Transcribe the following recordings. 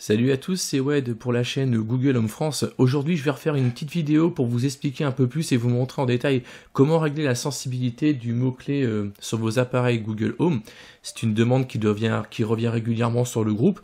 Salut à tous, c'est Wed pour la chaîne Google Home France. Aujourd'hui, je vais refaire une petite vidéo pour vous expliquer un peu plus et vous montrer en détail comment régler la sensibilité du mot-clé sur vos appareils Google Home. C'est une demande qui revient régulièrement sur le groupe.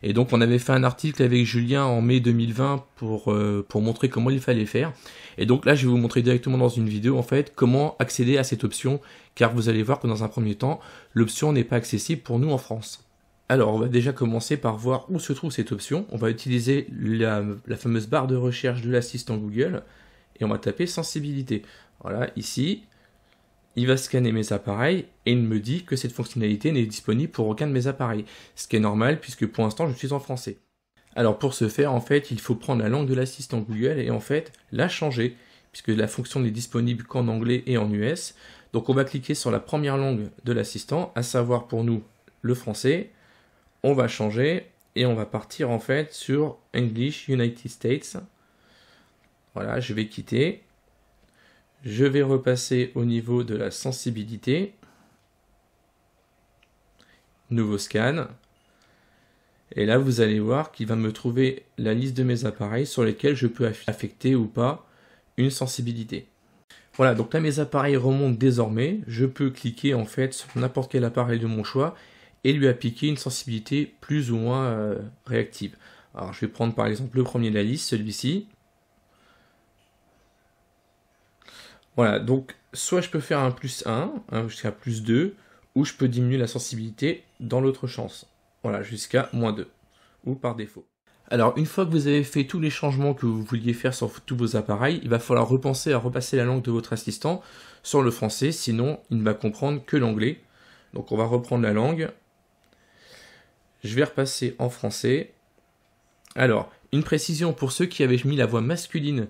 Et donc, on avait fait un article avec Julien en mai 2020 pour montrer comment il fallait faire. Et donc là, je vais vous montrer directement dans une vidéo, en fait, comment accéder à cette option, car vous allez voir que dans un premier temps, l'option n'est pas accessible pour nous en France. Alors, on va déjà commencer par voir où se trouve cette option. On va utiliser la fameuse barre de recherche de l'assistant Google et on va taper sensibilité. Voilà, ici, il va scanner mes appareils et il me dit que cette fonctionnalité n'est disponible pour aucun de mes appareils. Ce qui est normal puisque pour l'instant, je suis en français. Alors, pour ce faire, en fait, il faut prendre la langue de l'assistant Google et en fait, la changer puisque la fonction n'est disponible qu'en anglais et en US. Donc, on va cliquer sur la première langue de l'assistant, à savoir pour nous le français. On va changer et on va partir en fait sur English United States. Voilà, je vais quitter. Je vais repasser au niveau de la sensibilité. Nouveau scan. Et là, vous allez voir qu'il va me trouver la liste de mes appareils sur lesquels je peux affecter ou pas une sensibilité. Voilà, donc là, mes appareils remontent désormais. Je peux cliquer en fait sur n'importe quel appareil de mon choix et lui appliquer une sensibilité plus ou moins réactive. Alors je vais prendre par exemple le premier de la liste, celui-ci. Voilà, donc soit je peux faire un +1, jusqu'à +2, ou je peux diminuer la sensibilité dans l'autre sens. Voilà, jusqu'à -2, ou par défaut. Alors une fois que vous avez fait tous les changements que vous vouliez faire sur tous vos appareils, il va falloir repenser à repasser la langue de votre assistant sur le français, sinon il ne va comprendre que l'anglais. Donc on va reprendre la langue. Je vais repasser en français. Alors, une précision pour ceux qui avaient mis la voix masculine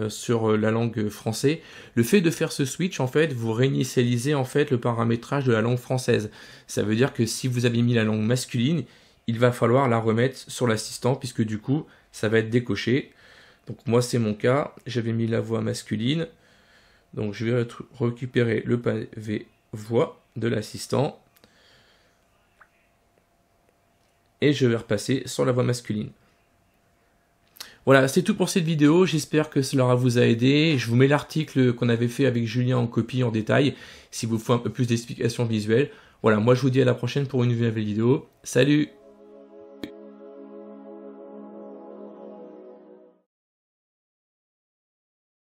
sur la langue française. Le fait de faire ce switch, en fait, vous réinitialisez en fait le paramétrage de la langue française. Ça veut dire que si vous avez mis la langue masculine, il va falloir la remettre sur l'assistant puisque du coup, ça va être décoché. Donc moi, c'est mon cas. J'avais mis la voix masculine. Donc je vais récupérer le pavé voix de l'assistant. Et je vais repasser sur la voix masculine. Voilà, c'est tout pour cette vidéo, j'espère que cela vous a aidé. Je vous mets l'article qu'on avait fait avec Julien en copie en détail, s'il vous faut un peu plus d'explications visuelles. Voilà, moi je vous dis à la prochaine pour une nouvelle vidéo. Salut!